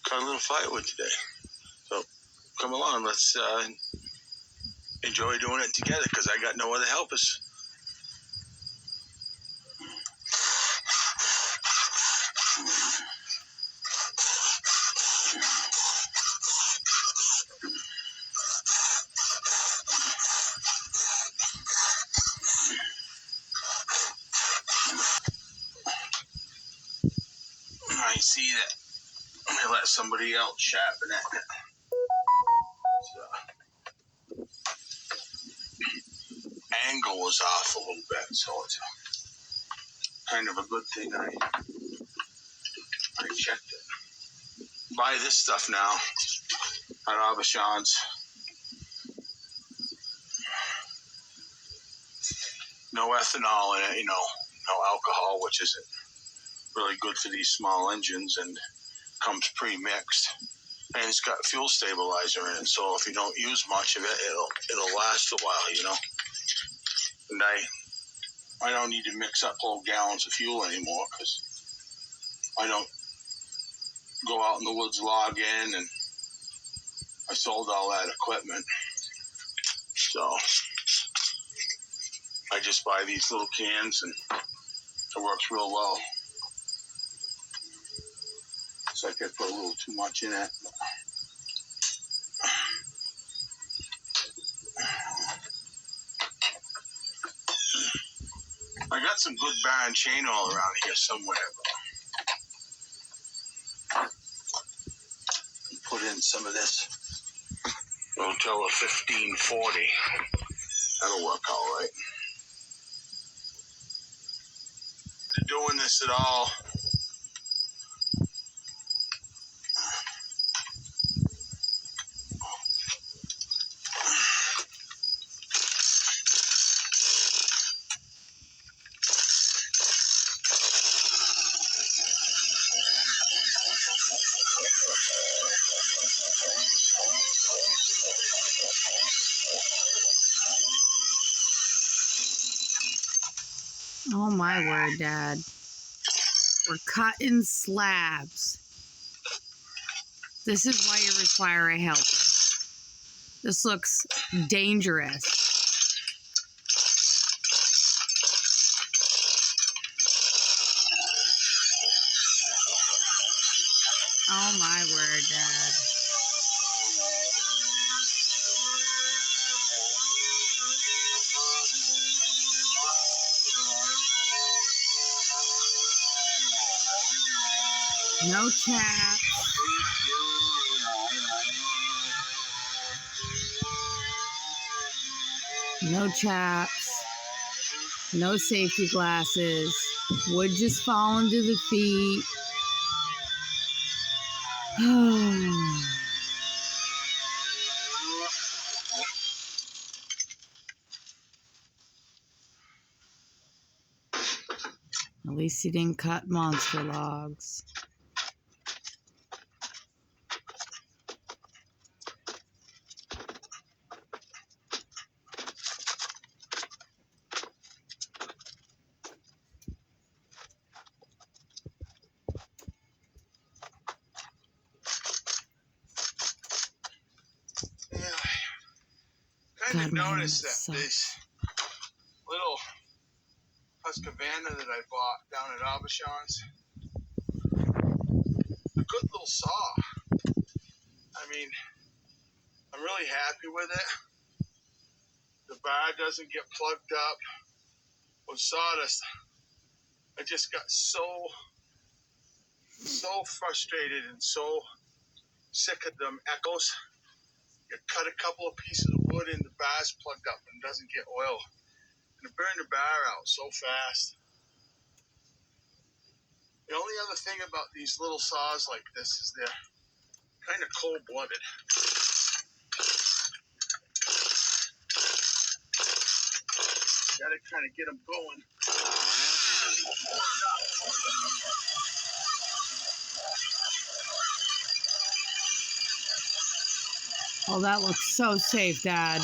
cut a little firewood today. So come along, let's enjoy doing it together because I got no other helpers. I see that I'm going to let somebody else sharpen it. So, angle was off a little bit, so it's kind of a good thing I checked it. Buy this stuff now at Abishans. No ethanol in it, no alcohol, which isn't really good for these small engines, and comes pre-mixed. And it's got fuel stabilizer in it, so if you don't use much of it, it'll last a while, And I don't need to mix up whole gallons of fuel anymore because I don't go out in the woods logging, and I sold all that equipment. So I just buy these little cans, and it works real well. It's like I put a little too much in it. I got some good barn chain oil around here somewhere. Put in some of this Rotella 1540. That'll work all right. Doing this at all. Oh my word, Dad. We're cutting slabs. This is why you require a helper. This looks dangerous. Oh my word, Dad. No chat. No chaps. No safety glasses. Wood just falling to the feet. At least he didn't cut monster logs. I kind of noticed that this little Husqvarna that I bought down at Abishans, a good little saw. I mean, I'm really happy with it. The bar doesn't get plugged up with sawdust. I just got so frustrated and so sick of them echoes. You cut a couple of pieces of wood and the bar's plugged up and doesn't get oil. And it burned the bar out so fast. The only other thing about these little saws like this is they're kind of cold-blooded. You gotta kind of get them going. Oh, that looks so safe, Dad.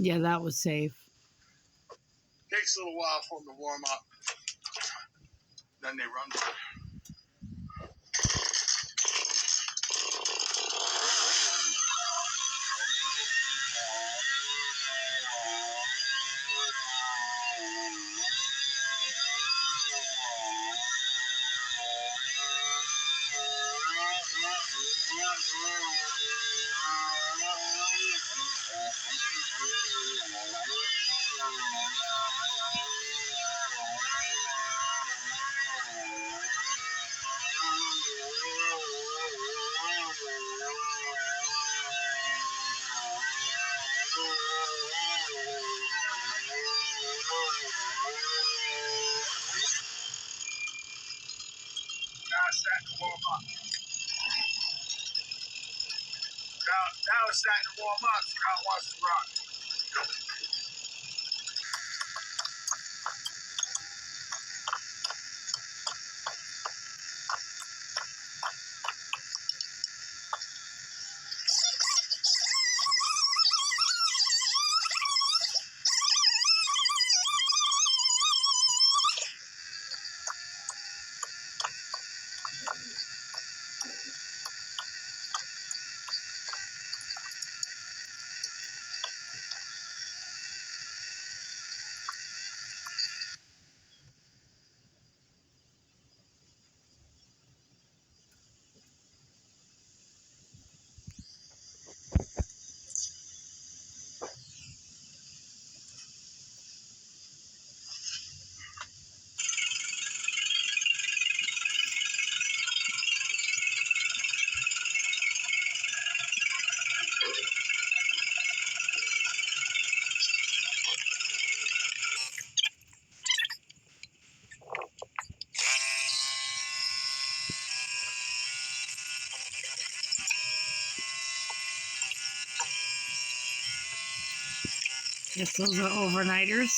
Yeah, that was safe. Takes a little while for them to warm up. Then they run. Now it's starting to warm up. Now it's starting to warm up. Now it wants to run. Guess those are overnighters.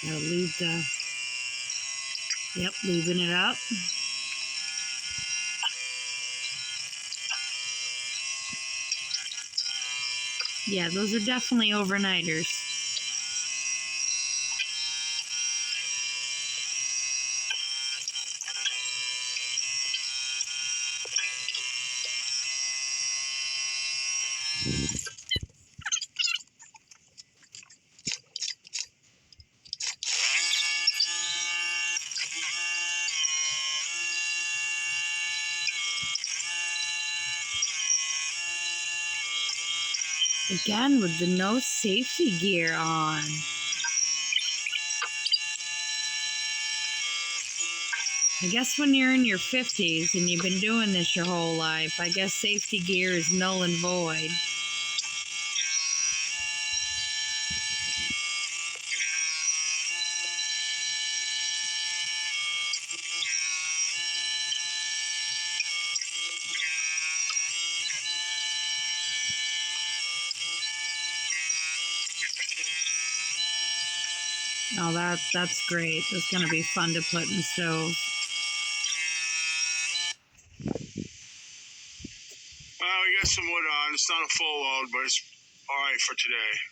Gotta leave the, yep, leaving it up. Yeah, those are definitely overnighters. Again, with the no safety gear on. I guess when you're in your 50s and you've been doing this your whole life, I guess safety gear is null and void. Oh, that's great. That's going to be fun to put in the stove. Well, we got some wood on. It's not a full load, but it's all right for today.